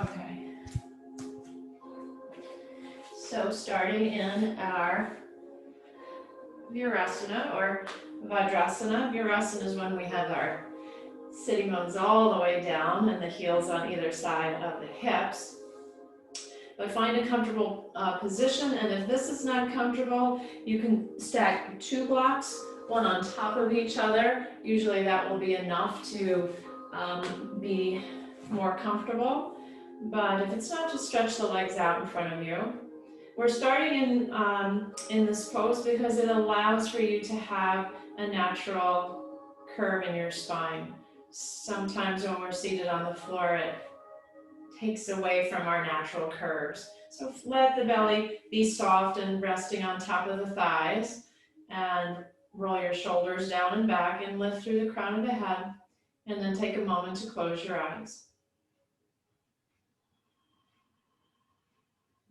Okay. So starting in our Virasana or Vajrasana. Virasana is when we have our sitting bones all the way down and the heels on either side of the hips. But find a comfortable position, and if this is not comfortable, you can stack 2 blocks, one on top of each other. Usually that will be enough to be more comfortable. But if it's not, just stretch the legs out in front of you. We're starting in this pose because it allows for you to have a natural curve in your spine. Sometimes when we're seated on the floor, it takes away from our natural curves. So let the belly be soft and resting on top of the thighs, and roll your shoulders down and back and lift through the crown of the head, and then take a moment to close your eyes.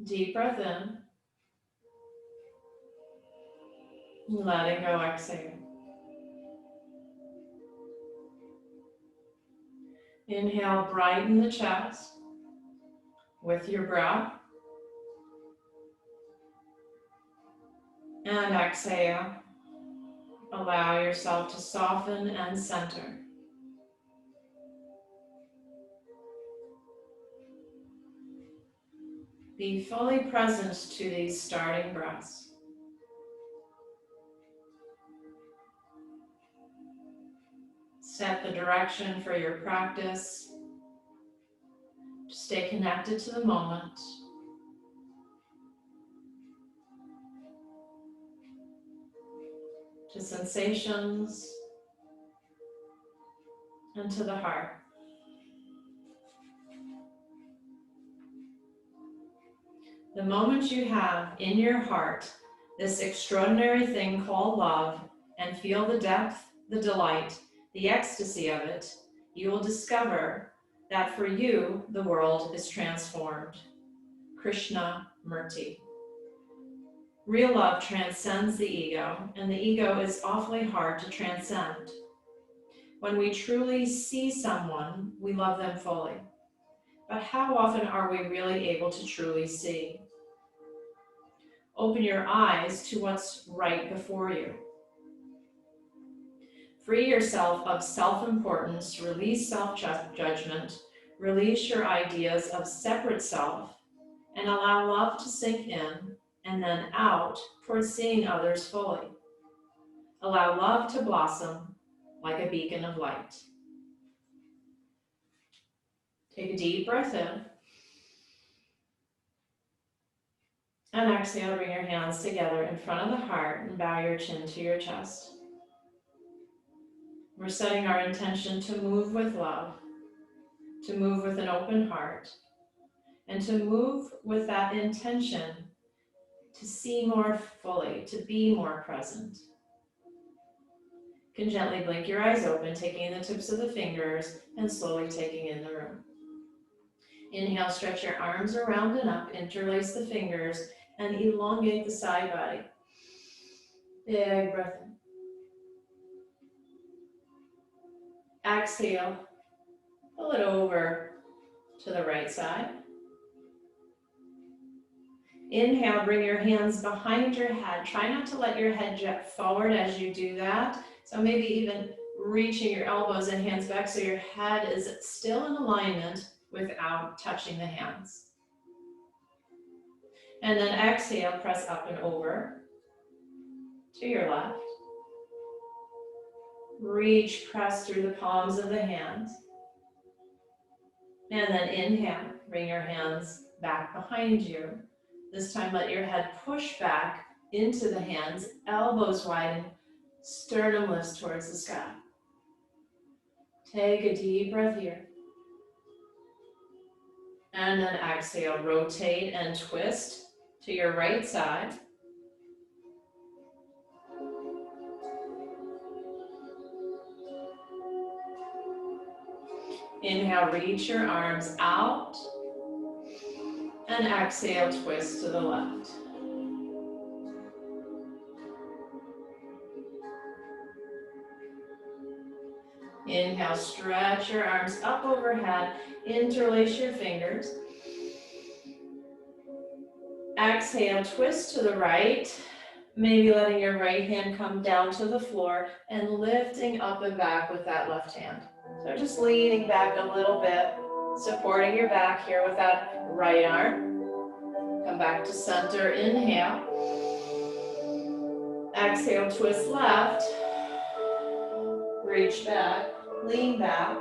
Deep breath in. Letting go, exhale. Inhale, brighten the chest with your breath. And exhale. Allow yourself to soften and center. Be fully present to these starting breaths. Set the direction for your practice. Stay connected to the moment. To sensations and to the heart. The moment you have in your heart this extraordinary thing called love and feel the depth, the delight, the ecstasy of it, you will discover that for you, the world is transformed. Krishna Murti. Real love transcends the ego, and the ego is awfully hard to transcend. When we truly see someone, we love them fully. But how often are we really able to truly see? Open your eyes to what's right before you. Free yourself of self-importance, release self-judgment, release your ideas of separate self, and allow love to sink in and then out towards seeing others fully. Allow love to blossom like a beacon of light. Take a deep breath in. And exhale, bring your hands together in front of the heart and bow your chin to your chest. We're setting our intention to move with love, to move with an open heart, and to move with that intention to see more fully, to be more present. You can gently blink your eyes open, taking in the tips of the fingers and slowly taking in the room. Inhale, stretch your arms around and up, interlace the fingers, and elongate the side body. Big breath in. Exhale, pull it over to the right side. Inhale, bring your hands behind your head. Try not to let your head jet forward as you do that. So maybe even reaching your elbows and hands back so your head is still in alignment without touching the hands. And then exhale, press up and over to your left. Reach, press through the palms of the hands. And then inhale, bring your hands back behind you. This time let your head push back into the hands, elbows widen, sternum lifts towards the sky. Take a deep breath here. And then exhale, rotate and twist to your right side. Inhale, reach your arms out. And exhale, twist to the left. Inhale, stretch your arms up overhead, interlace your fingers. Exhale, twist to the right, maybe letting your right hand come down to the floor and lifting up and back with that left hand. So just leaning back a little bit, supporting your back here with that right arm. Come back to center, inhale. Exhale, twist left. Reach back, lean back.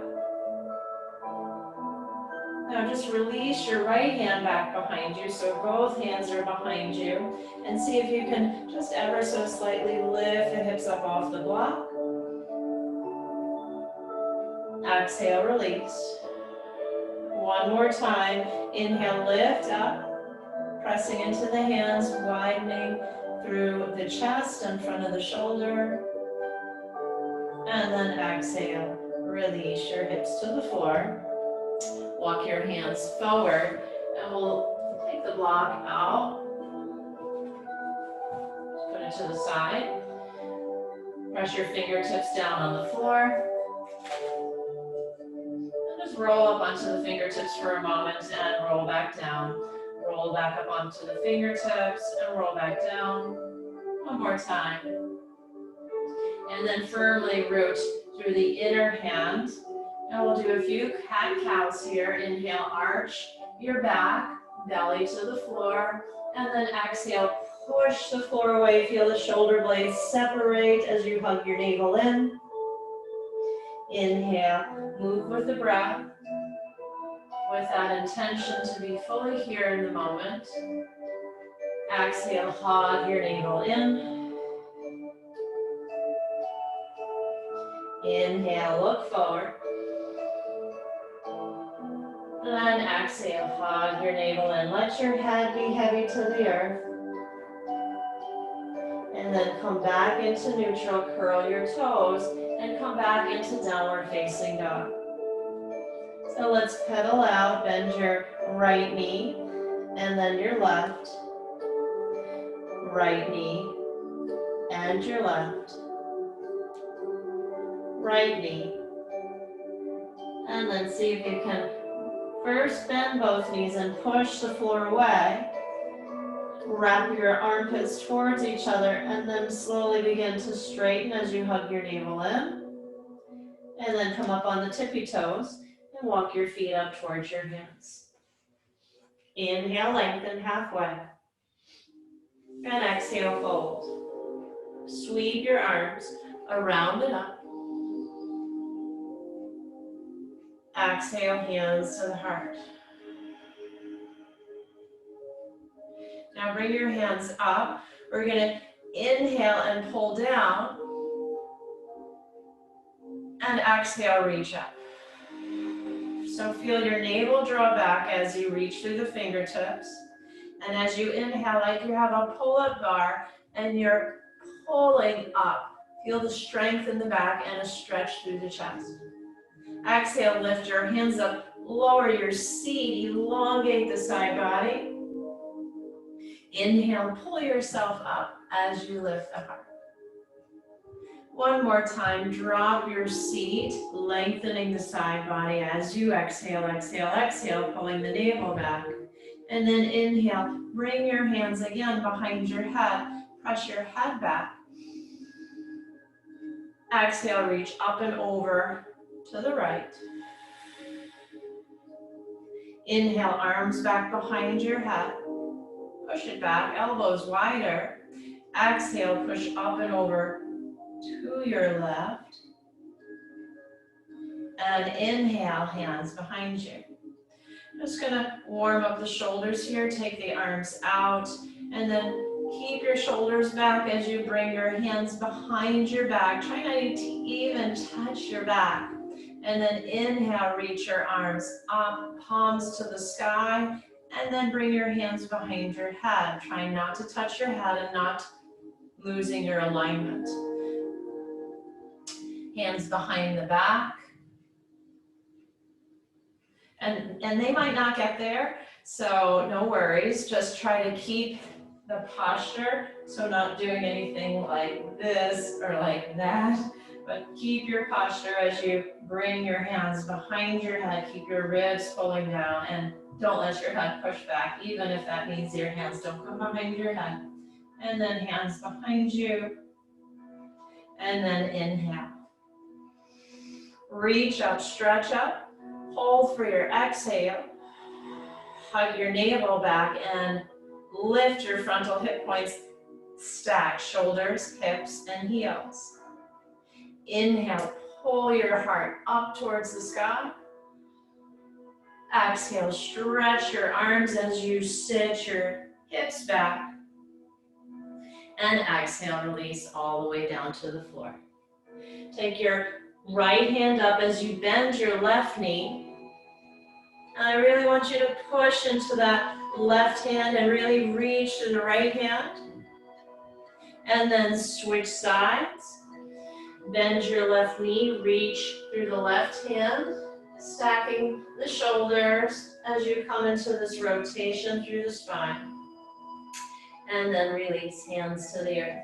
Now just release your right hand back behind you, so both hands are behind you. And see if you can just ever so slightly lift the hips up off the block. Exhale, release. One more time. Inhale, lift up. Pressing into the hands, widening through the chest and front of the shoulder. And then exhale, release your hips to the floor. Walk your hands forward, and we'll take the block out. Put it to the side. Press your fingertips down on the floor. And just roll up onto the fingertips for a moment and roll back down. Roll back up onto the fingertips and roll back down. One more time. And then firmly root through the inner hand. And we'll do a few cat-cows here. Inhale, arch your back, belly to the floor. And then exhale, push the floor away. Feel the shoulder blades separate as you hug your navel in. Inhale, move with the breath. With that intention to be fully here in the moment. Exhale, hug your navel in. Inhale, look forward. And exhale, hug your navel in. Let your head be heavy to the earth. And then come back into neutral, curl your toes, and come back into downward facing dog. So let's pedal out, bend your right knee, and then your left. Right knee, and your left. Right knee. And then see if you can first bend both knees and push the floor away. Wrap your armpits towards each other, and then slowly begin to straighten as you hug your navel in. And then come up on the tippy toes. And walk your feet up towards your hands. Inhale, lengthen halfway. And exhale, fold. Sweep your arms around and up. Exhale, hands to the heart. Now bring your hands up. We're going to inhale and pull down. And exhale, reach up. So feel your navel draw back as you reach through the fingertips. And as you inhale, like you have a pull-up bar and you're pulling up. Feel the strength in the back and a stretch through the chest. Exhale, lift your hands up, lower your seat, elongate the side body. Inhale, pull yourself up as you lift the heart. One more time, drop your seat, lengthening the side body as you exhale, exhale, exhale, pulling the navel back. And then inhale, bring your hands again behind your head, press your head back. Exhale, reach up and over to the right. Inhale, arms back behind your head. Push it back, elbows wider. Exhale, push up and over to your left. And inhale, hands behind you. Just gonna warm up the shoulders here, take the arms out, and then keep your shoulders back as you bring your hands behind your back. Try not to even touch your back. And then inhale, reach your arms up, palms to the sky, and then bring your hands behind your head. Try not to touch your head and not losing your alignment. Hands behind the back. And they might not get there, so no worries. Just try to keep the posture, so not doing anything like this or like that. But keep your posture as you bring your hands behind your head. Keep your ribs pulling down and don't let your head push back, even if that means your hands don't come behind your head. And then hands behind you. And then inhale. Reach up, stretch up. Hold for your exhale. Hug your navel back and lift your frontal hip points. Stack shoulders, hips, and heels. Inhale, pull your heart up towards the sky. Exhale, stretch your arms as you sit your hips back. And exhale, release all the way down to the floor. Take your right hand up as you bend your left knee. And I really want you to push into that left hand and really reach to the right hand. And then switch sides. Bend your left knee, reach through the left hand, stacking the shoulders as you come into this rotation through the spine. And then release, hands to the earth.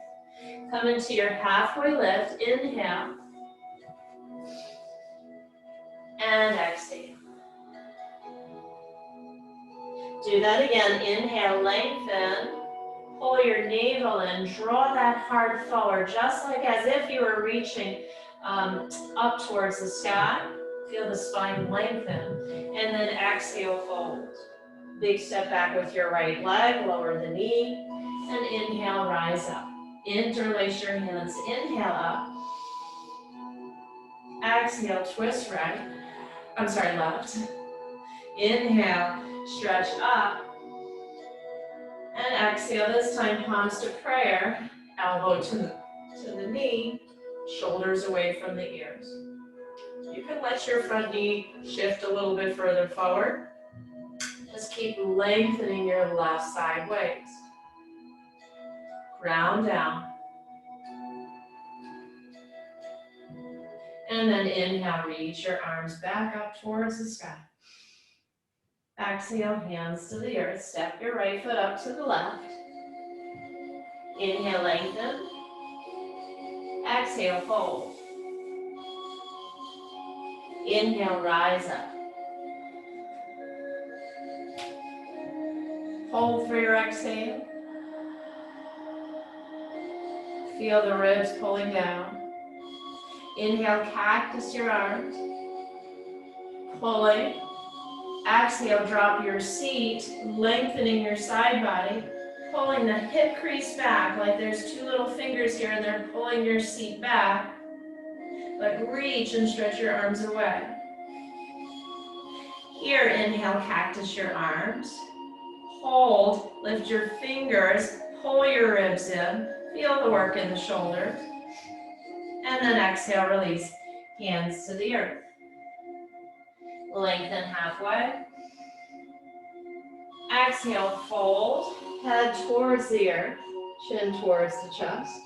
Come into your halfway lift, inhale. And exhale. Do that again, inhale, lengthen. Pull your navel in, draw that heart forward, just like as if you were reaching up towards the sky. Feel the spine lengthen, and then exhale, fold. Big step back with your right leg, lower the knee, and inhale, rise up. Interlace your hands, inhale up. Exhale, twist right. Left. Inhale, stretch up. And exhale, this time palms to prayer, elbow to the knee, shoulders away from the ears. You can let your front knee shift a little bit further forward. Just keep lengthening your left side waist. Ground down. And then inhale, reach your arms back up towards the sky. Exhale, hands to the earth. Step your right foot up to the left. Inhale, lengthen. Exhale, fold. Inhale, rise up. Hold for your exhale. Feel the ribs pulling down. Inhale, cactus your arms. Pulling. Exhale, drop your seat, lengthening your side body. Pulling the hip crease back like there's two little fingers here and they're pulling your seat back. But reach and stretch your arms away. Here, inhale, cactus your arms. Hold, lift your fingers, pull your ribs in. Feel the work in the shoulders. And then exhale, release, hands to the earth. Lengthen halfway. Exhale, fold, head towards the earth, chin towards the chest.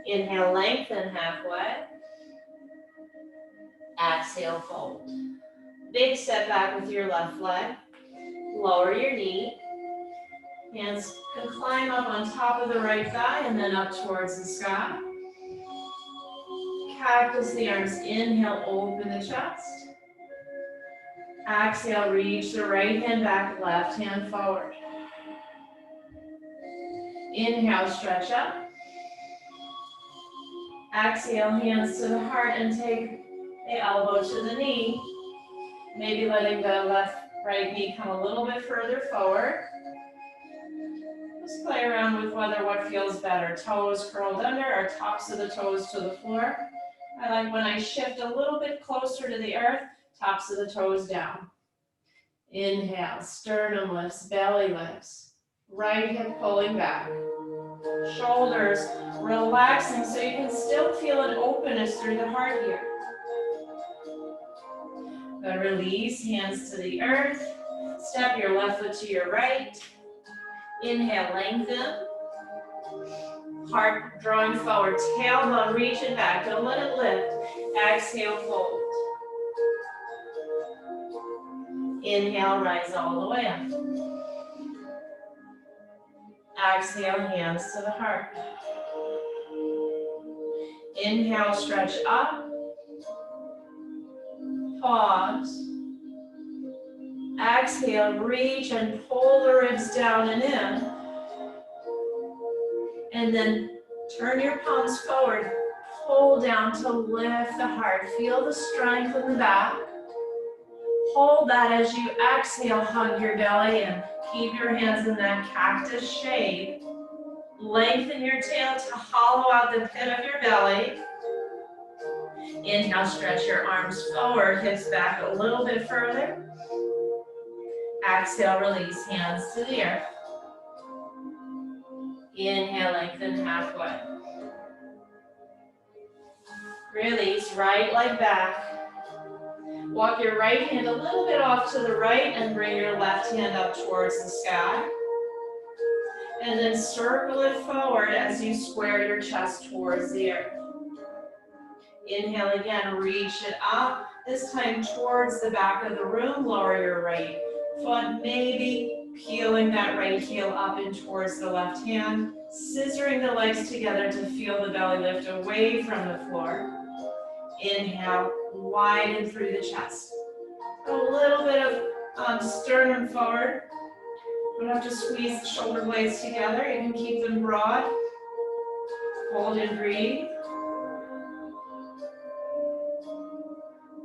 Inhale, lengthen halfway. Exhale, fold. Big step back with your left leg. Lower your knee. Hands can climb up on top of the right thigh and then up towards the sky. Cactus the arms. Inhale, open the chest. Exhale, reach the right hand back, left hand forward. Inhale, stretch up. Exhale, hands to the heart and take the elbow to the knee. Maybe letting the right knee come a little bit further forward. Just play around with what feels better. Toes curled under or tops of the toes to the floor. I like when I shift a little bit closer to the earth, tops of the toes down. Inhale, sternum lifts, belly lifts. Right hip pulling back. Shoulders relaxing so you can still feel an openness through the heart here. Good, release, hands to the earth. Step your left foot to your right. Inhale, lengthen. Heart drawing forward, tailbone reaching back. Don't let it lift. Exhale, fold. Inhale, rise all the way up. Exhale, hands to the heart. Inhale, stretch up. Pause. Exhale, reach and pull the ribs down and in. And then turn your palms forward. Pull down to lift the heart. Feel the strength in the back. Hold that as you exhale, hug your belly and keep your hands in that cactus shape. Lengthen your tail to hollow out the pit of your belly. Inhale, stretch your arms forward, hips back a little bit further. Exhale, release, hands to the earth. Inhale, lengthen halfway. Release, right leg back. Walk your right hand a little bit off to the right and bring your left hand up towards the sky. And then circle it forward as you square your chest towards the earth. Inhale again, reach it up, this time towards the back of the room. Lower your right foot, maybe peeling that right heel up and towards the left hand. Scissoring the legs together to feel the belly lift away from the floor. Inhale, widen through the chest. A little bit of sternum forward. You don't have to squeeze the shoulder blades together. You can keep them broad. Hold and breathe.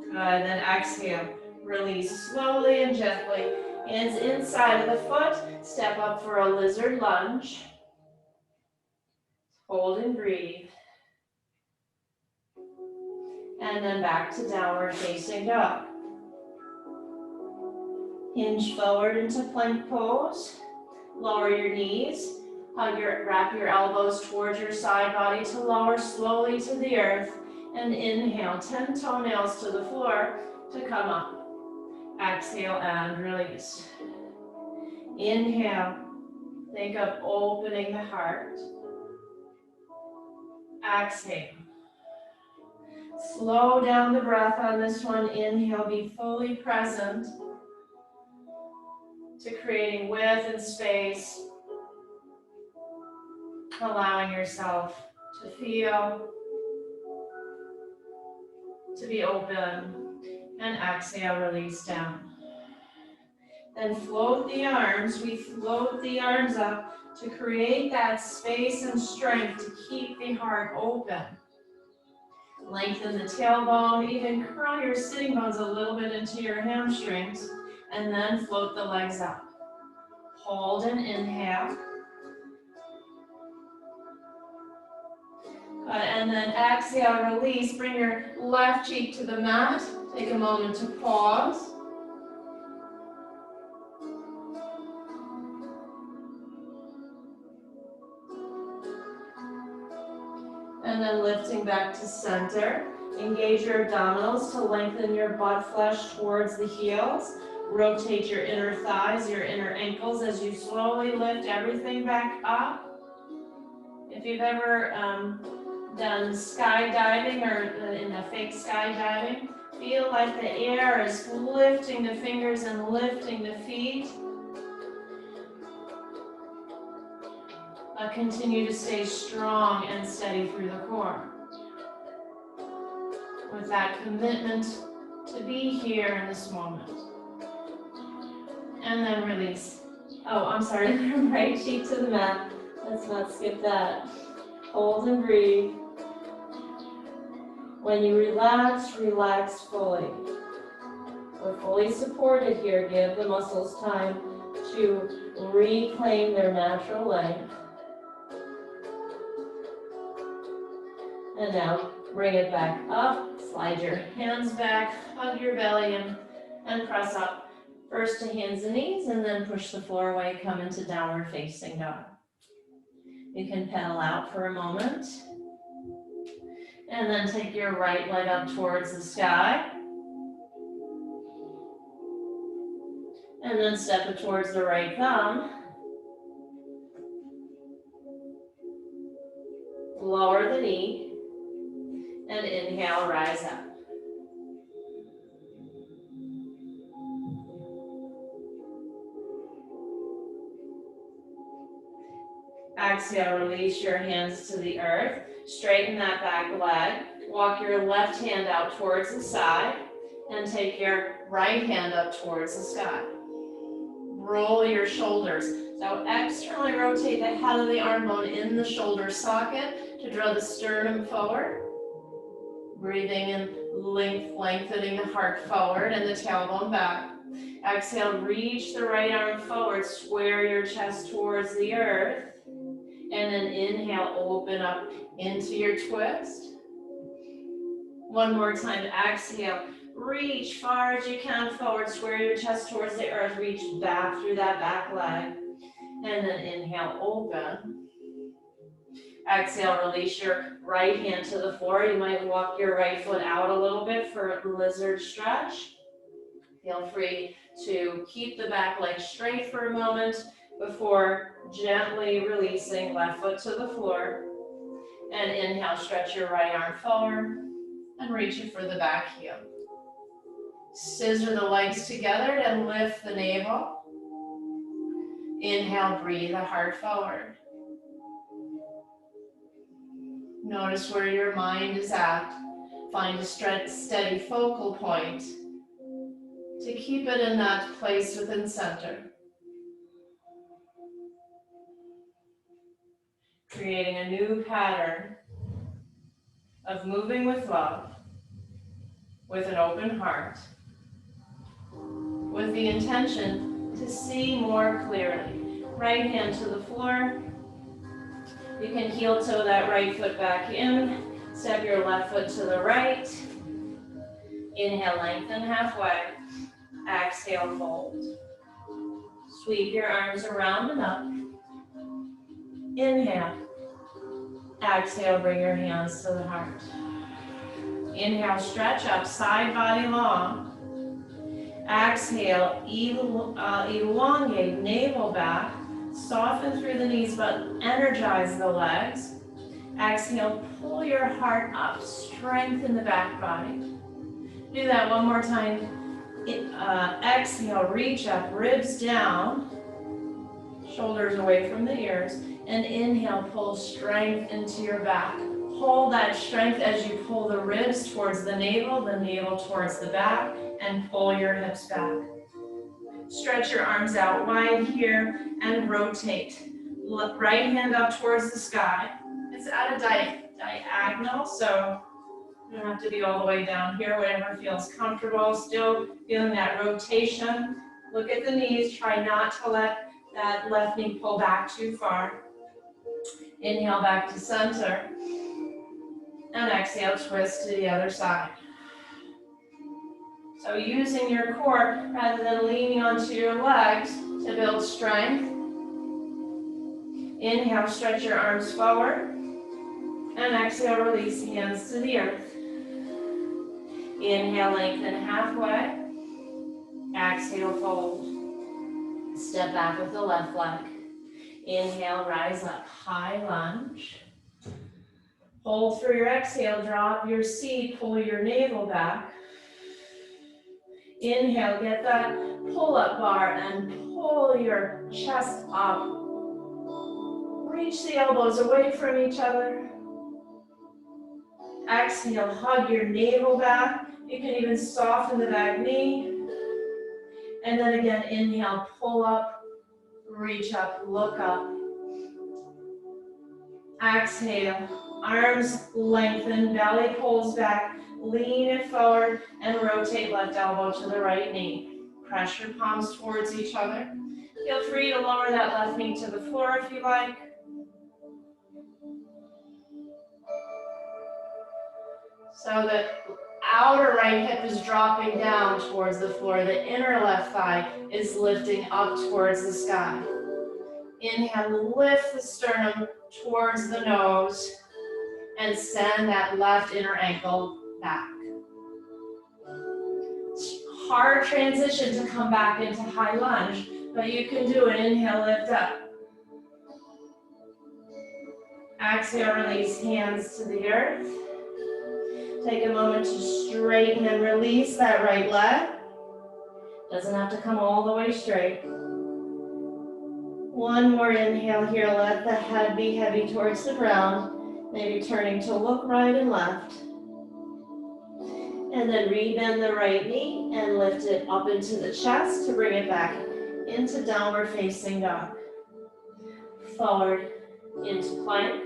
Good, then exhale. Release slowly and gently. Hands inside of the foot. Step up for a lizard lunge. Hold and breathe. And then back to downward facing dog. Hinge forward into plank pose. Lower your knees. Wrap your elbows towards your side body to lower slowly to the earth. And inhale, 10 toenails to the floor to come up. Exhale and release. Inhale, think of opening the heart. Exhale. Slow down the breath on this one. Inhale, be fully present to creating width and space, allowing yourself to feel, to be open, and exhale, release down. Then float the arms. We float the arms up to create that space and strength to keep the heart open. Lengthen the tailbone, even curl your sitting bones a little bit into your hamstrings, and then float the legs up. Hold and inhale. Good, and then exhale, release. Bring your left cheek to the mat. Take a moment to pause. And then lifting back to center. Engage your abdominals to lengthen your butt flesh towards the heels. Rotate your inner thighs, your inner ankles as you slowly lift everything back up. If you've ever done skydiving or in a fake skydiving, feel like the air is lifting the fingers and lifting the feet. Continue to stay strong and steady through the core. With that commitment to be here in this moment. And then release. Oh, I'm sorry, right cheek to the mat. Let's not skip that. Hold and breathe. When you relax, relax fully. We're fully supported here. Give the muscles time to reclaim their natural length. And now bring it back up, slide your hands back, hug your belly and press up. First to hands and knees and then push the floor away, come into downward facing dog. You can pedal out for a moment. And then take your right leg up towards the sky. And then step it towards the right thumb. Lower the knee. And inhale, rise up. Exhale, release your hands to the earth. Straighten that back leg. Walk your left hand out towards the side and take your right hand up towards the sky. Roll your shoulders. So externally rotate the head of the arm bone in the shoulder socket to draw the sternum forward. Breathing in, lengthening the heart forward and the tailbone back. Exhale, reach the right arm forward, square your chest towards the earth. And then inhale, open up into your twist. One more time, exhale, reach far as you can forward, square your chest towards the earth, reach back through that back leg. And then inhale, open. Exhale, release your right hand to the floor. You might walk your right foot out a little bit for a lizard stretch. Feel free to keep the back leg straight for a moment before gently releasing left foot to the floor. And inhale, stretch your right arm forward and reach it for the back heel. Scissor the legs together and lift the navel. Inhale, breathe the heart forward. Notice where your mind is at. Find a steady focal point to keep it in that place within center. Creating a new pattern of moving with love, with an open heart, with the intention to see more clearly. Right hand to the floor. You can heel toe that right foot back in. Step your left foot to the right. Inhale, lengthen halfway. Exhale, fold. Sweep your arms around and up. Inhale. Exhale, bring your hands to the heart. Inhale, stretch up, side body long. Exhale, elongate navel back. Soften through the knees, but energize the legs. Exhale, pull your heart up, strengthen the back body. Do that one more time. Exhale, reach up, ribs down, shoulders away from the ears. And inhale, pull strength into your back. Hold that strength as you pull the ribs towards the navel towards the back, and pull your hips back. Stretch your arms out wide here and rotate. Right hand up towards the sky. It's at a diagonal, so you don't have to be all the way down here, whatever feels comfortable. Still feeling that rotation. Look at the knees, try not to let that left knee pull back too far. Inhale back to center. And exhale, twist to the other side. So using your core rather than leaning onto your legs to build strength. Inhale, stretch your arms forward. And exhale, release hands to the earth. Inhale, lengthen halfway. Exhale, fold. Step back with the left leg. Inhale, rise up, high lunge. Hold through your exhale, drop your seat, pull your navel back. Inhale, get that pull-up bar and pull your chest up. Reach the elbows away from each other. Exhale, hug your navel back. You can even soften the back knee. And then again, inhale, pull up, reach up, look up. Exhale, arms lengthen, belly pulls back, lean it forward, and rotate left elbow to the right knee. Press your palms towards each other. Feel free to lower that left knee to the floor if you like. So the outer right hip is dropping down towards the floor. The inner left thigh is lifting up towards the sky. Inhale, lift the sternum towards the nose and send that left inner ankle back. Hard transition to come back into high lunge, but you can do it. Inhale, lift up. Exhale, release hands to the earth. Take a moment to straighten and release that right leg. Doesn't have to come all the way straight. One more inhale here. Let the head be heavy towards the ground. Maybe turning to look right and left. And then rebend the right knee and lift it up into the chest to bring it back into downward facing dog. Forward into plank.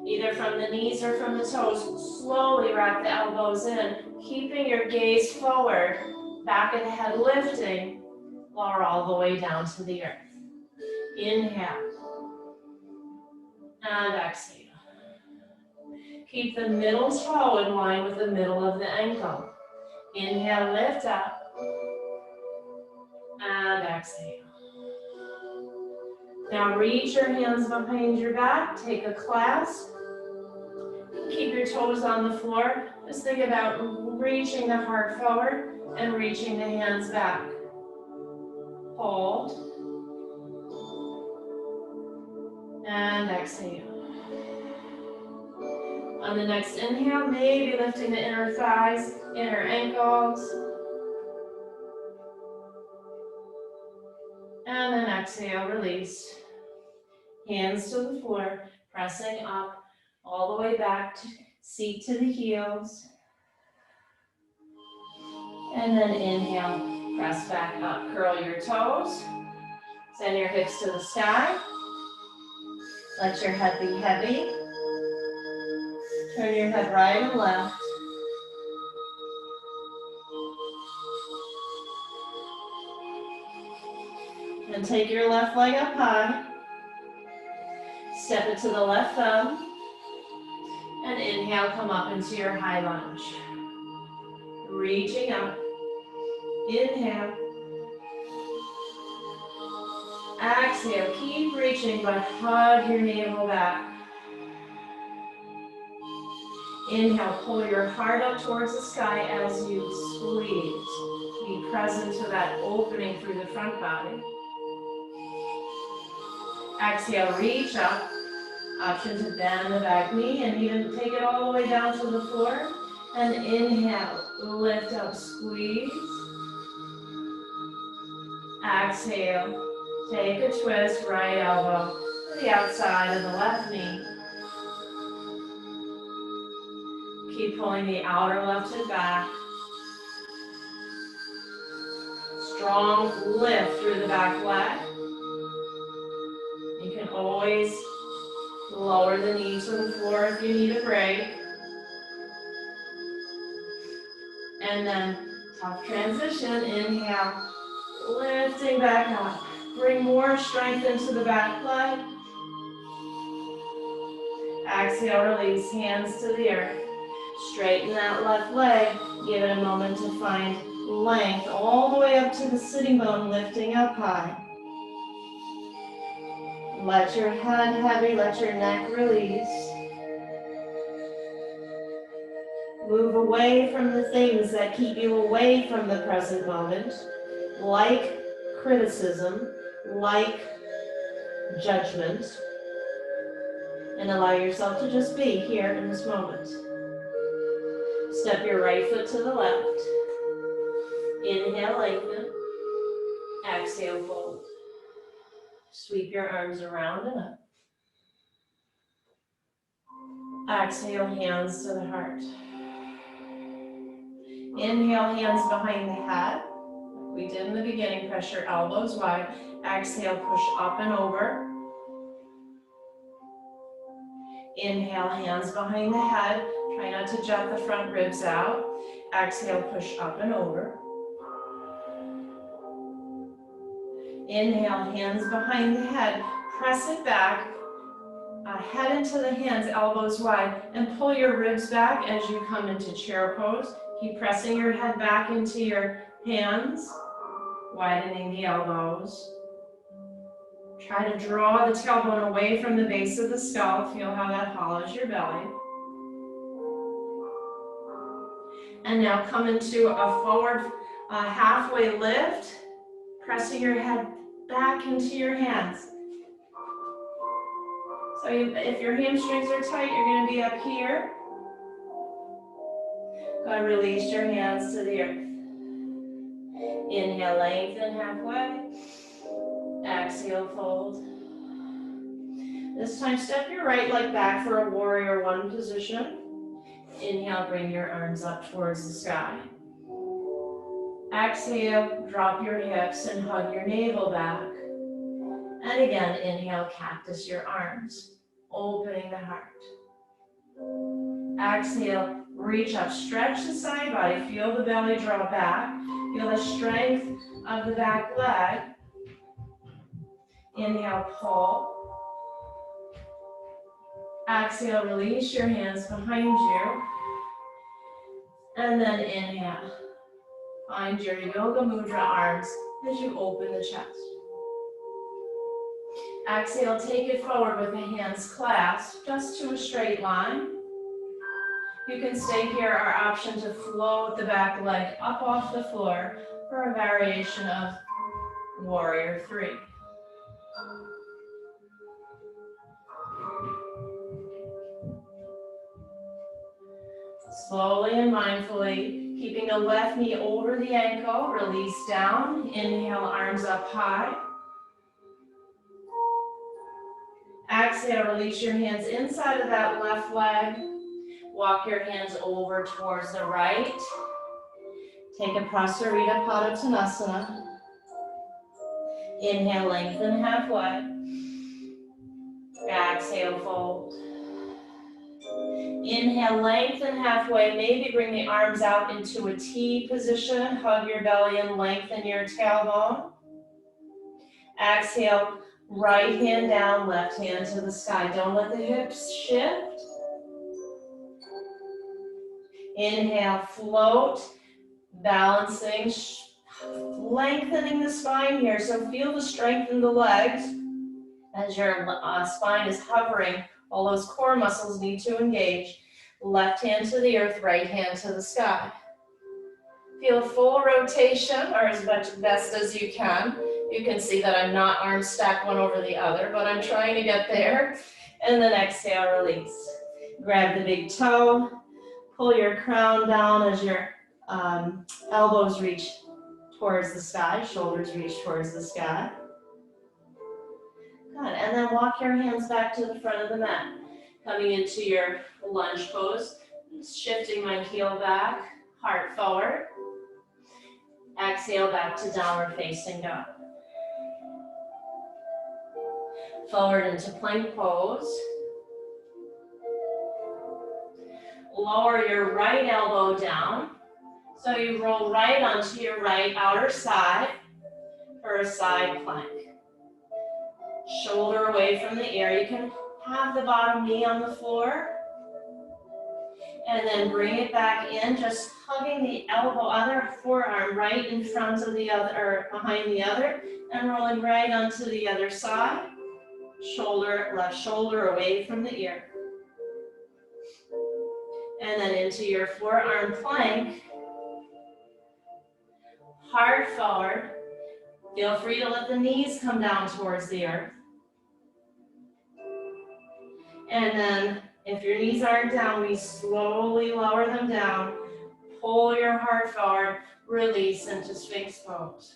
Either from the knees or from the toes, slowly wrap the elbows in, keeping your gaze forward, back of the head lifting, lower all the way down to the earth. Inhale and exhale. Keep the middle toe in line with the middle of the ankle. Inhale, lift up, and exhale. Now reach your hands behind your back, take a clasp. Keep your toes on the floor. Just think about reaching the heart forward and reaching the hands back. Hold. And exhale. On the next inhale, maybe lifting the inner thighs, inner ankles. And then exhale, release. Hands to the floor, pressing up all the way back, seat to the heels. And then inhale, press back up. Curl your toes. Send your hips to the sky. Let your head be heavy. Turn your head right and left. And take your left leg up high. Step it to the left thumb. And inhale, come up into your high lunge. Reaching up. Inhale. Exhale, keep reaching, but hug your navel back. Inhale, pull your heart up towards the sky as you squeeze. Be present to that opening through the front body. Exhale, reach up. Option to bend the back knee and even take it all the way down to the floor. And inhale, lift up, squeeze. Exhale, take a twist, right elbow to the outside of the left knee. Keep pulling the outer left hip back. Strong lift through the back leg. You can always lower the knee to the floor if you need a break. And then tough transition, inhale, lifting back up. Bring more strength into the back leg. Exhale, release, hands to the earth. Straighten that left leg. Give it a moment to find length all the way up to the sitting bone, lifting up high. Let your head heavy, let your neck release. Move away from the things that keep you away from the present moment, like criticism, like judgment, and allow yourself to just be here in this moment. Step your right foot to the left. Inhale, lengthen. Exhale, fold. Sweep your arms around and up. Exhale, hands to the heart. Inhale, hands behind the head. Like we did in the beginning, press your elbows wide. Exhale, push up and over. Inhale, hands behind the head. Try not to jut the front ribs out. Exhale, push up and over. Inhale, hands behind the head. Press it back. Head into the hands, elbows wide, and pull your ribs back as you come into chair pose. Keep pressing your head back into your hands, widening the elbows. Try to draw the tailbone away from the base of the skull. Feel how that hollows your belly. And now come into a forward halfway lift, pressing your head back into your hands. So if your hamstrings are tight, you're going to be up here. Go ahead, release your hands to the earth. Inhale, lengthen halfway. Exhale, fold. This time, step your right leg back for a warrior one position. Inhale, bring your arms up towards the sky. Exhale, drop your hips and hug your navel back. And again, inhale, cactus your arms, opening the heart. Exhale, reach up, stretch the side body, feel the belly draw back, feel the strength of the back leg. Inhale, pull. Exhale, release your hands behind you. And then inhale. Find your yoga mudra arms as you open the chest. Exhale, take it forward with the hands clasped just to a straight line. You can stay here, our option to float the back leg up off the floor for a variation of warrior three. Slowly and mindfully, keeping the left knee over the ankle, release down. Inhale, arms up high. Exhale, release your hands inside of that left leg. Walk your hands over towards the right. Take a Prasarita Padottanasana. Inhale, lengthen halfway. Exhale, fold. Inhale, lengthen halfway. Maybe bring the arms out into a T position. Hug your belly and lengthen your tailbone. Exhale, right hand down, left hand to the sky. Don't let the hips shift. Inhale, float, balancing, lengthening the spine here. So feel the strength in the legs as your spine is hovering. All those core muscles need to engage. Left hand to the earth, right hand to the sky. Feel full rotation, or as much best as you can. You can see that I'm not arms stacked one over the other, but I'm trying to get there. And then exhale, release. Grab the big toe. Pull your crown down as your elbows reach towards the sky, shoulders reach towards the sky. Good, and then walk your hands back to the front of the mat. Coming into your lunge pose, shifting my heel back, heart forward. Exhale, back to downward facing dog. Forward into plank pose. Lower your right elbow down. So you roll right onto your right outer side for a side plank. Shoulder away from the air. You can have the bottom knee on the floor. And then bring it back in, just hugging the elbow, other forearm right in front of the other, or behind the other, and rolling right onto the other side. Shoulder, left shoulder away from the ear. And then into your forearm plank. Heart forward. Feel free to let the knees come down towards the earth. And then if your knees aren't down, we slowly lower them down. Pull your heart forward, release into Sphinx pose.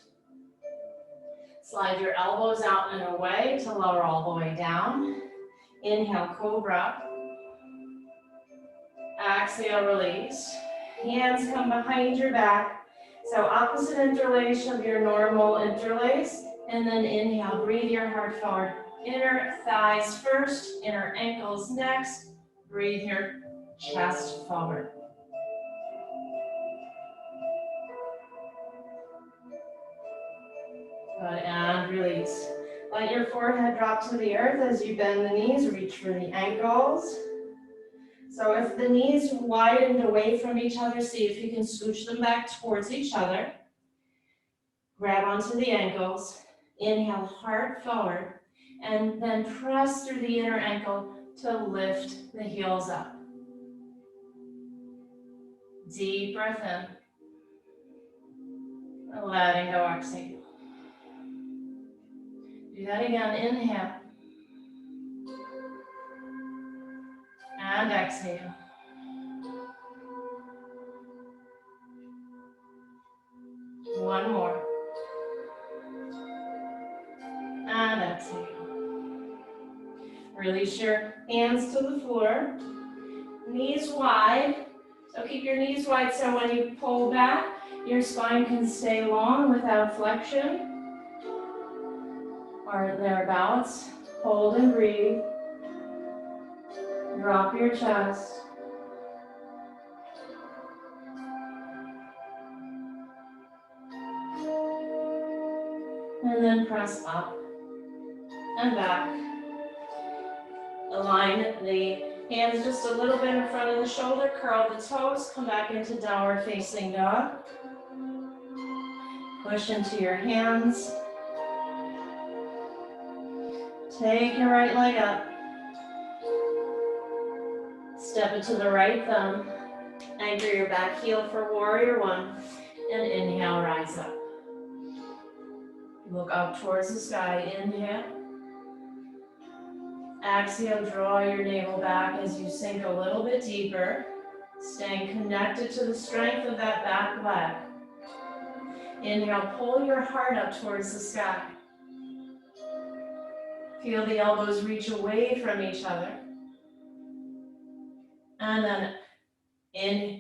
Slide your elbows out and away to lower all the way down. Inhale, Cobra. Exhale, release. Hands come behind your back. So opposite interlace of your normal interlace. And then inhale, breathe your heart forward. Inner thighs first, inner ankles next. Breathe your chest forward. Good, and release. Let your forehead drop to the earth as you bend the knees, reach for the ankles. So if the knees widened away from each other, see if you can scooch them back towards each other. Grab onto the ankles. Inhale, heart forward. And then press through the inner ankle to lift the heels up. Deep breath in. Letting go, exhale. Do that again, inhale. And exhale. One more. And exhale. Release your hands to the floor. Knees wide. So keep your knees wide so when you pull back, your spine can stay long without flexion or thereabouts. Hold and breathe. Drop your chest. And then press up and back. Align the hands just a little bit in front of the shoulder. Curl the toes. Come back into downward facing dog. Push into your hands. Take your right leg up. Step into the right thumb. Anchor your back heel for warrior one. And inhale, rise up. Look up towards the sky. Inhale. Exhale, draw your navel back as you sink a little bit deeper. Staying connected to the strength of that back leg. Inhale, pull your heart up towards the sky. Feel the elbows reach away from each other. And then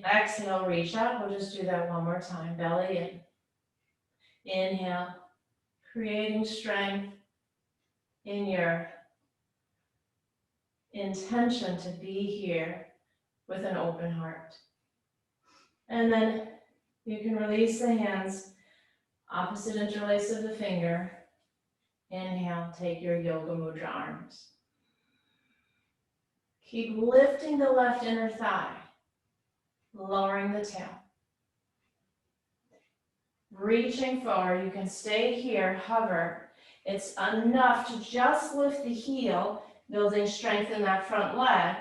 exhale, reach up. We'll just do that one more time. Belly in. Inhale, creating strength in your intention to be here with an open heart. And then you can release the hands, opposite interlace of the finger. Inhale, take your yoga mudra arms. Keep lifting the left inner thigh, lowering the tail. Reaching forward, you can stay here, hover. It's enough to just lift the heel, building strength in that front leg.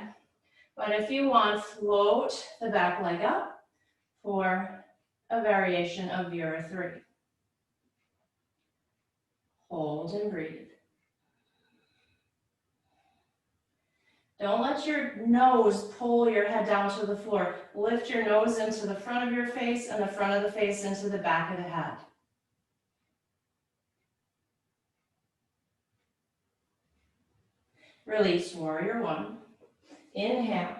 But if you want, float the back leg up for a variation of your three. Hold and breathe. Don't let your nose pull your head down to the floor. Lift your nose into the front of your face and the front of the face into the back of the head. Release, warrior one. Inhale.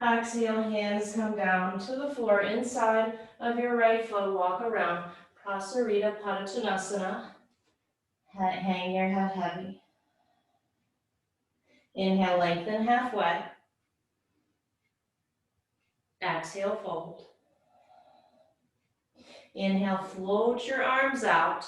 Exhale, hands come down to the floor inside of your right foot. Walk around. Prasarita Padottanasana. Hang your head heavy. Inhale, lengthen halfway. Exhale, fold. Inhale, float your arms out.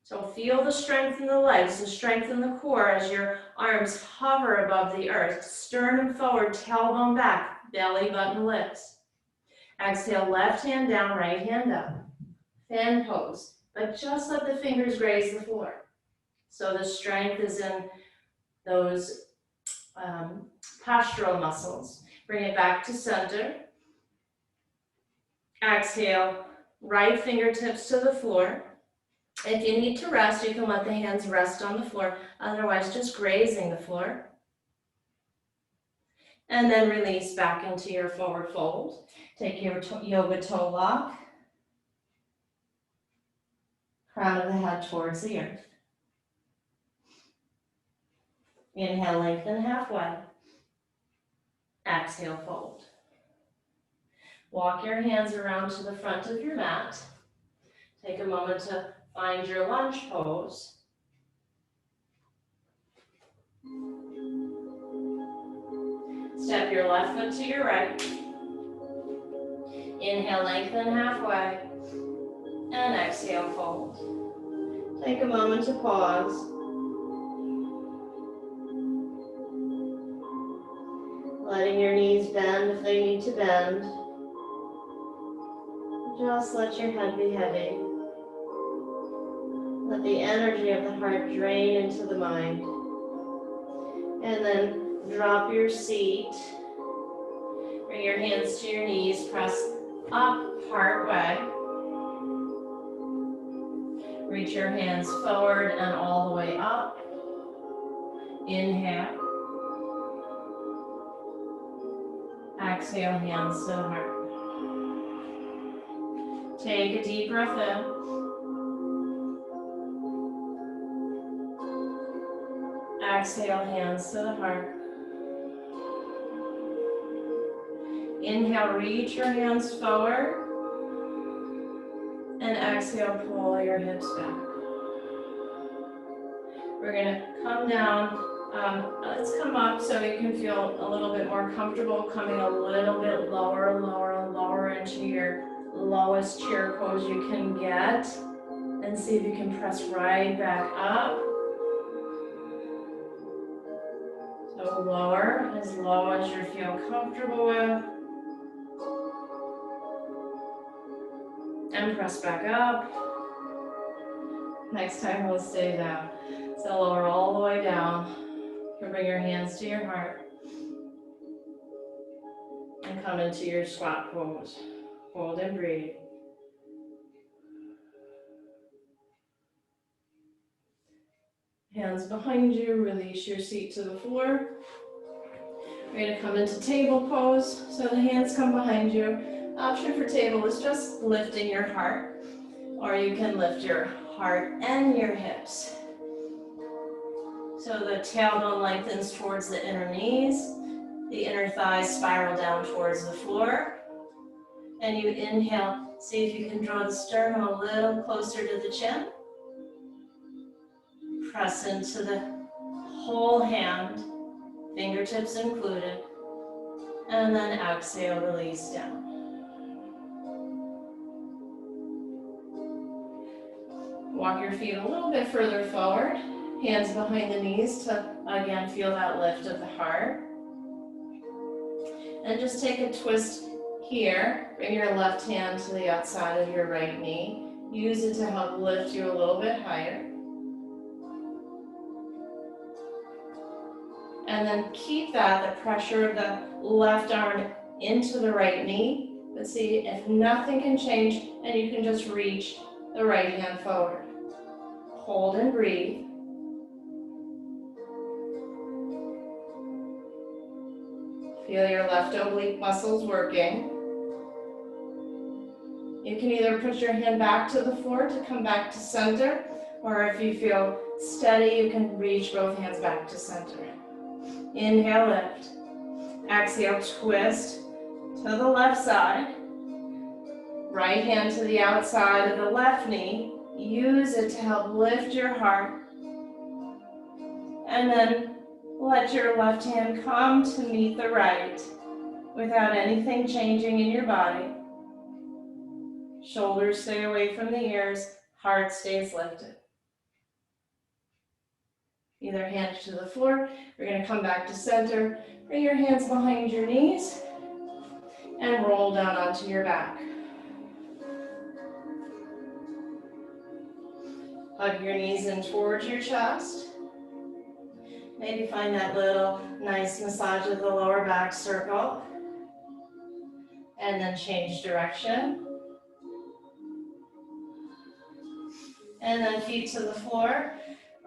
So feel the strength in the legs, the strength in the core as your arms hover above the earth. Sternum forward, tailbone back, belly button lifts. Exhale, left hand down, right hand up. Fan pose, but just let the fingers graze the floor. So the strength is in those postural muscles. Bring it back to center. Exhale, right fingertips to the floor. If you need to rest, you can let the hands rest on the floor, otherwise just grazing the floor. And then release back into your forward fold. Take your yoga toe lock. Crown of the head towards the earth. Inhale, lengthen halfway. Exhale, fold. Walk your hands around to the front of your mat. Take a moment to find your lunge pose. Step your left foot to your right. Inhale, lengthen halfway. And exhale, fold. Take a moment to pause. Letting your knees bend if they need to bend. Just let your head be heavy. Let the energy of the heart drain into the mind. And then drop your seat. Bring your hands to your knees. Press up part way. Reach your hands forward and all the way up. Inhale. Exhale, hands to the heart. Take a deep breath in. exhale, hands to the heart. Inhale, reach your hands forward. And exhale, pull your hips back. We're going to come down. Let's come up so you can feel a little bit more comfortable, coming a little bit lower, lower, lower into your lowest chair pose you can get. And see if you can press right back up. So lower, as low as you feel comfortable with. And press back up. Next time we'll stay down. So lower all the way down. You bring your hands to your heart. And come into your squat pose. Hold and breathe. Hands behind you, release your seat to the floor. We're going to come into table pose. So the hands come behind you. Option for table is just lifting your heart. Or you can lift your heart and your hips. So the tailbone lengthens towards the inner knees. The inner thighs spiral down towards the floor. And you inhale. See if you can draw the sternum a little closer to the chin. Press into the whole hand, fingertips included. And then exhale, release down. Walk your feet a little bit further forward. Hands behind the knees to, again, feel that lift of the heart. And just take a twist here. Bring your left hand to the outside of your right knee. Use it to help lift you a little bit higher. And then keep the pressure of the left arm into the right knee. But see if nothing can change, and you can just reach the right hand forward. Hold and breathe. Feel your left oblique muscles working. You can either put your hand back to the floor to come back to center, or if you feel steady, you can reach both hands back to center. Inhale, lift. Exhale, twist to the left side. Right hand to the outside of the left knee. Use it to help lift your heart. And then let your left hand come to meet the right without anything changing in your body. Shoulders stay away from the ears. Heart stays lifted. Either hand to the floor. We're going to come back to center. Bring your hands behind your knees and roll down onto your back. Hug your knees in towards your chest. Maybe find that little nice massage of the lower back circle. And then change direction. And then feet to the floor.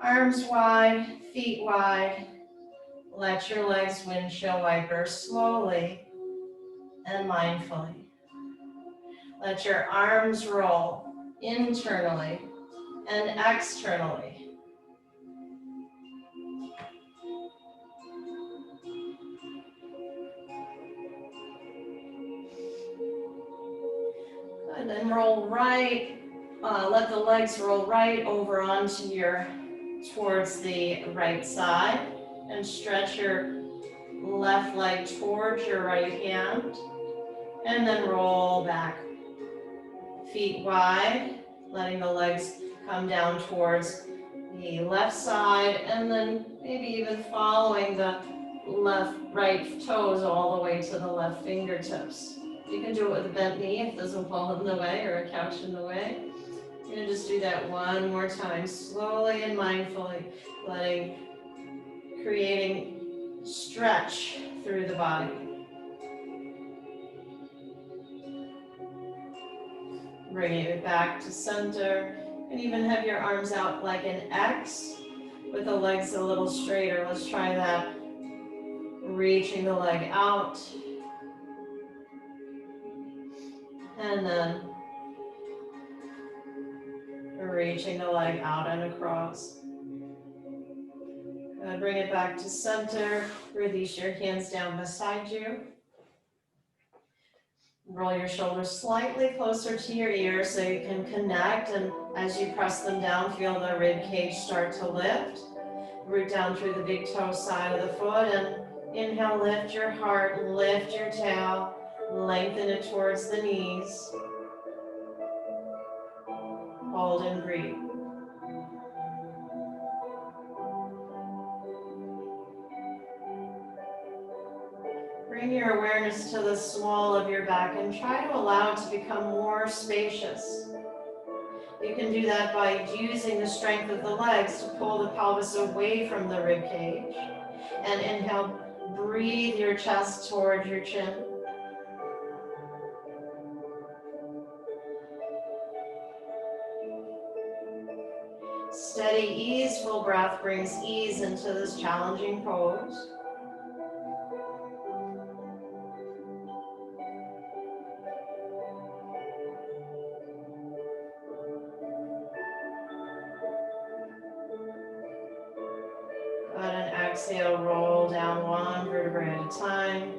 Arms wide, feet wide. Let your legs windshield wiper slowly and mindfully. Let your arms roll internally and externally. Good, then roll right, let the legs roll right over onto towards the right side, and stretch your left leg towards your right hand, and then roll back. Feet wide, letting the legs come down towards the left side, and then maybe even following the right toes all the way to the left fingertips. You can do it with a bent knee if it doesn't fall in the way or a couch in the way. You're going to just do that one more time, slowly and mindfully, creating stretch through the body. Bringing it back to center, and even have your arms out like an X with the legs a little straighter. Let's try that. Reaching the leg out. And then reaching the leg out and across. Good, bring it back to center. Release your hands down beside you. Roll your shoulders slightly closer to your ears so you can connect, and as you press them down, feel the rib cage start to lift. Root down through the big toe side of the foot, and inhale, lift your heart, lift your tail, lengthen it towards the knees. Hold and breathe. Bring your awareness to the small of your back and try to allow it to become more spacious. You can do that by using the strength of the legs to pull the pelvis away from the rib cage. And inhale, breathe your chest toward your chin. Steady, easeful breath brings ease into this challenging pose. Good, and exhale, roll down one vertebrae at a time.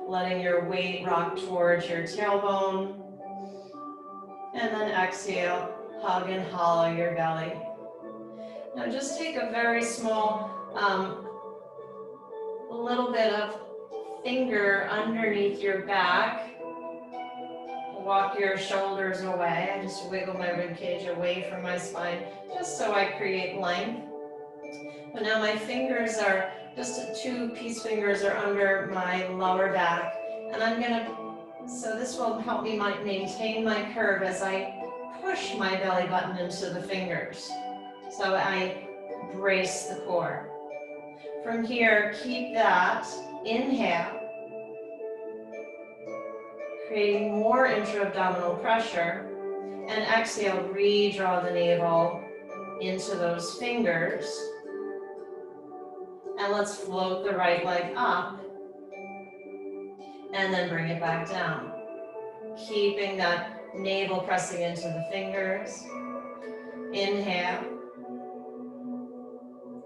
Letting your weight rock towards your tailbone. And then exhale, hug and hollow your belly. Now just take a very small, little bit of finger underneath your back. Walk your shoulders away. I just wiggle my rib cage away from my spine, just so I create length. But now my fingers are, just two peace fingers are under my lower back. And I'm gonna, so this will help me maintain my curve as I push my belly button into the fingers. So I brace the core. From here, keep that. Inhale. Creating more intra-abdominal pressure. And exhale, redraw the navel into those fingers. And let's float the right leg up. And then bring it back down. Keeping that navel pressing into the fingers. Inhale.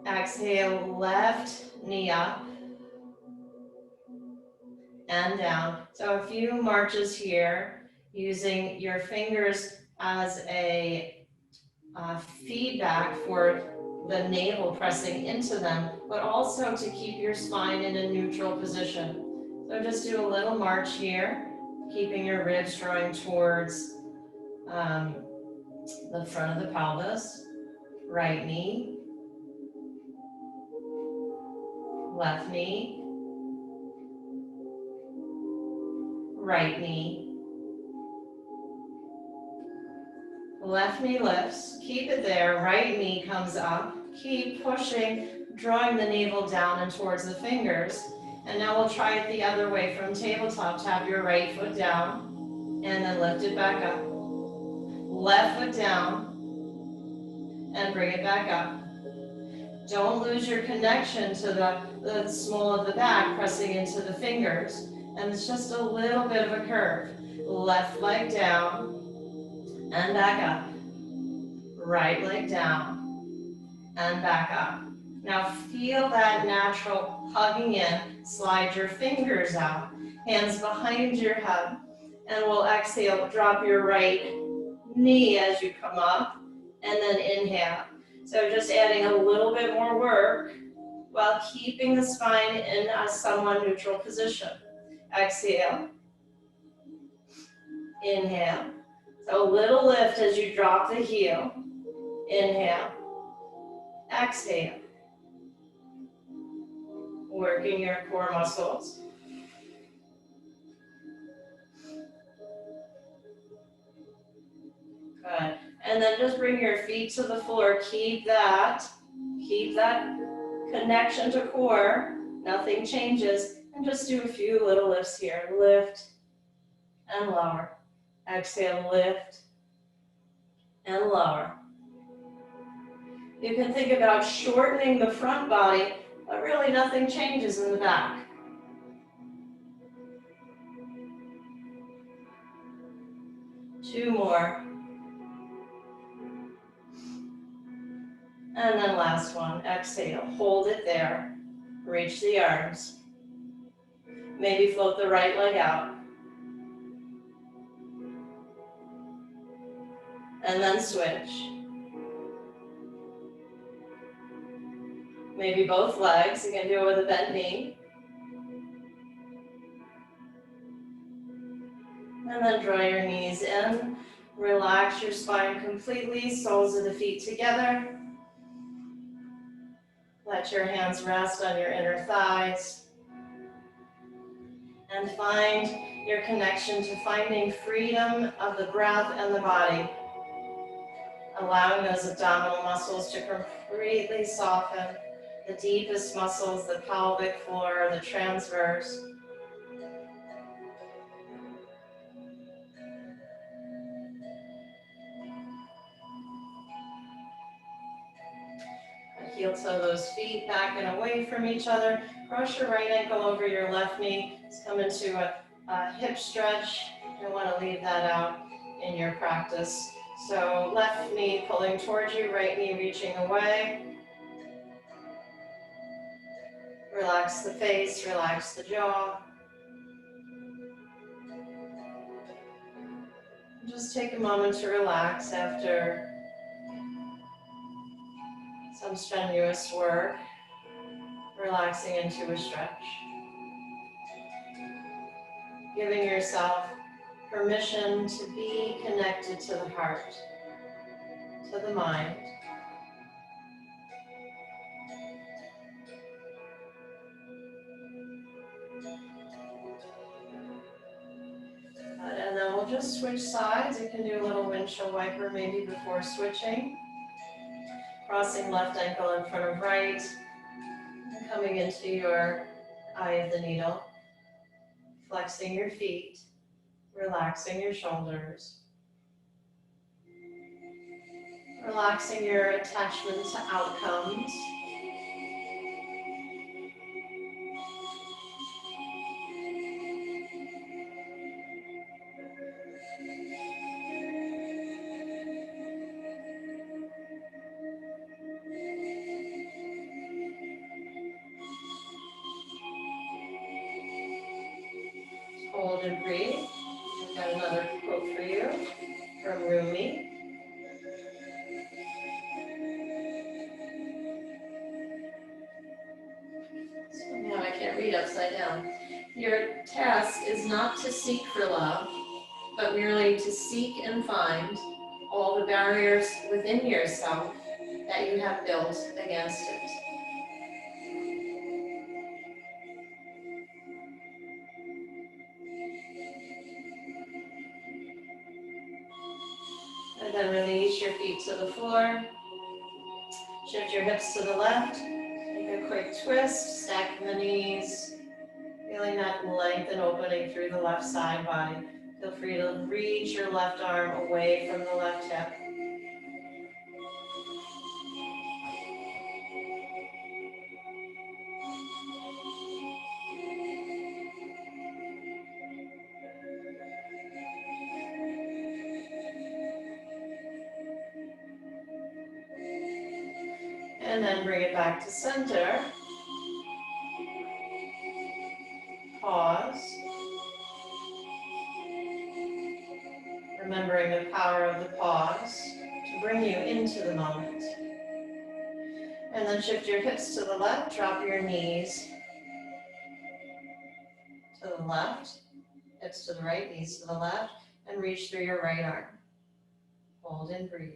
Exhale, left knee up. And down. So a few marches here, using your fingers as a feedback for the navel pressing into them, but also to keep your spine in a neutral position. So just do a little march here, keeping your ribs drawing towards the front of the pelvis. Right knee, left knee, right knee. Left knee lifts, keep it there, right knee comes up, keep pushing, drawing the navel down and towards the fingers. And now we'll try it the other way from tabletop. Tap your right foot down and then lift it back up. Left foot down and bring it back up. Don't lose your connection to the small of the back pressing into the fingers. And it's just a little bit of a curve. Left leg down. And back up. Right leg down and back up. Now feel that natural hugging in. Slide your fingers out. Hands behind your head. And we'll exhale, drop your right knee as you come up. And then inhale. So just adding a little bit more work while keeping the spine in a somewhat neutral position. Exhale. Inhale. So a little lift as you drop the heel. Inhale. Exhale. Working your core muscles. Good. And then just bring your feet to the floor. Keep that connection to core. Nothing changes. And just do a few little lifts here. Lift and lower. Exhale, lift and lower. You can think about shortening the front body, but really nothing changes in the back. Two more. And then last one, exhale, hold it there. Reach the arms. Maybe float the right leg out. And then switch. Maybe both legs, you can do it with a bent knee. And then draw your knees in. Relax your spine completely, soles of the feet together. Let your hands rest on your inner thighs. And find your connection to finding freedom of the breath and the body. Allowing those abdominal muscles to completely soften. The deepest muscles, the pelvic floor, the transverse. Heel toe those feet back and away from each other. Cross your right ankle over your left knee. Let's come into a hip stretch. You don't want to leave that out in your practice. So left knee pulling towards you, right knee reaching away. Relax the face, relax the jaw. Just take a moment to relax after some strenuous work, relaxing into a stretch. Giving yourself permission to be connected to the heart, to the mind. And then we'll just switch sides. You can do a little windshield wiper maybe before switching. Crossing left ankle in front of right. And coming into your eye of the needle. Flexing your feet. Relaxing your shoulders. Relaxing your attachment to outcomes. Hold and breathe. I've got another quote for you from Rumi. So now I can't read upside down. Your task is not to seek for love, but merely to seek and find all the barriers within yourself that you have built against it. And then release your feet to the floor. Shift your hips to the left. Take a quick twist, stack the knees. Feeling that length and opening through the left side body. Feel free to reach your left arm away from the left hip. And then bring it back to center. Pause. Remembering the power of the pause to bring you into the moment. And then shift your hips to the left, drop your knees to the left, hips to the right, knees to the left, and reach through your right arm. Hold and breathe.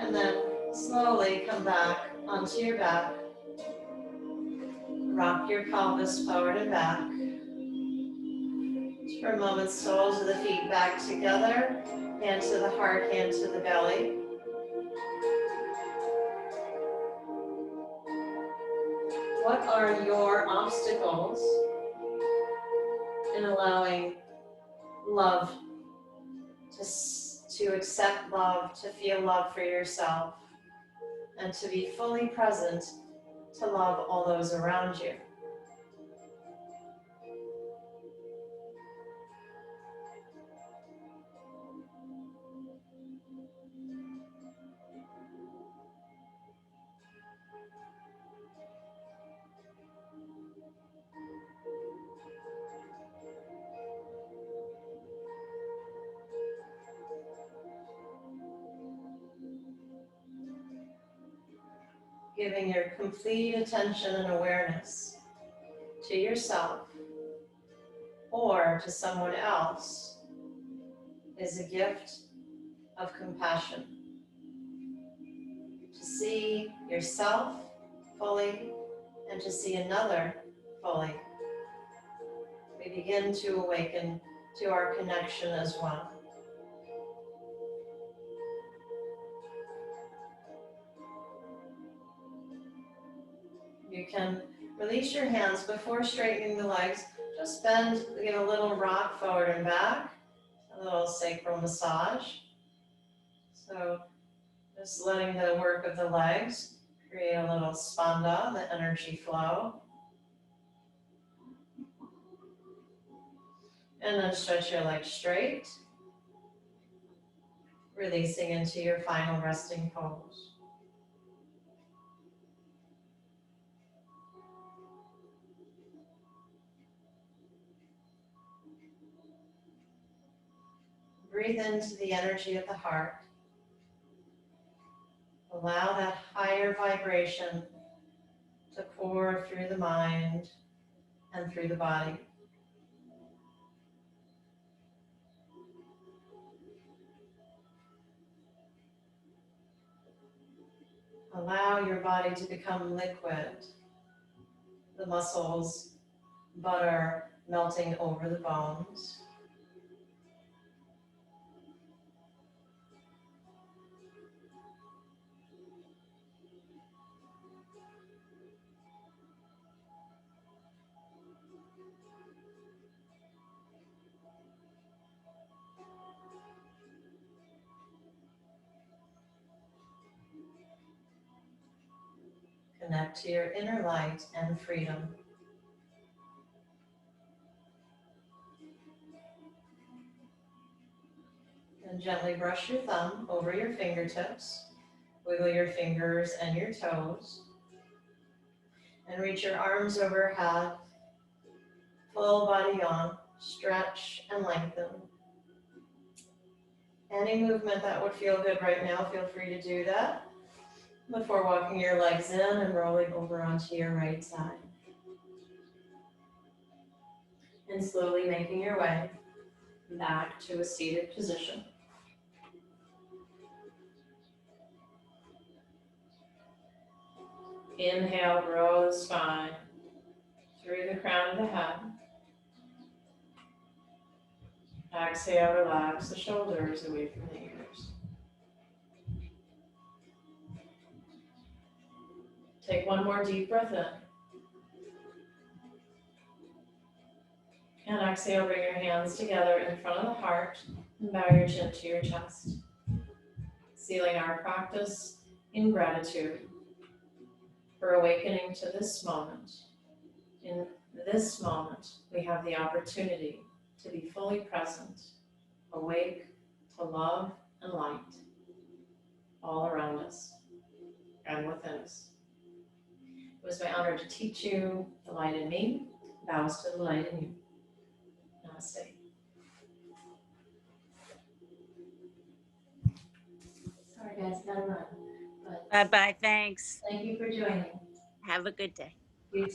And then slowly come back onto your back. Rock your pelvis forward and back. For a moment, soles of the feet back together, hand to the heart, hand to the belly. What are your obstacles in allowing love to accept love, to feel love for yourself, and to be fully present to love all those around you? Giving your complete attention and awareness to yourself or to someone else is a gift of compassion. To see yourself fully and to see another fully. We begin to awaken to our connection as one. You can release your hands before straightening the legs. Just bend, give a little rock forward and back, a little sacral massage. So just letting the work of the legs create a little spanda, the energy flow. And then stretch your legs straight, releasing into your final resting pose. Breathe into the energy of the heart. Allow that higher vibration to pour through the mind and through the body. Allow your body to become liquid. The muscles, butter melting over the bones. Connect to your inner light and freedom. And gently brush your thumb over your fingertips. Wiggle your fingers and your toes. And reach your arms overhead. Full body on. Stretch and lengthen. Any movement that would feel good right now, feel free to do that before walking your legs in and rolling over onto your right side. And slowly making your way back to a seated position. Inhale, grow the spine through the crown of the head. Exhale, relax the shoulders away from the ears. Take one more deep breath in. And exhale, bring your hands together in front of the heart and bow your chin to your chest. Sealing our practice in gratitude for awakening to this moment. In this moment, we have the opportunity to be fully present, awake to love and light all around us and within us. It was my honor to teach you the light in me. Bows to the light in you. Namaste. Sorry guys, gotta run. But Bye-bye, thanks. thank you for joining. Have a good day. You too.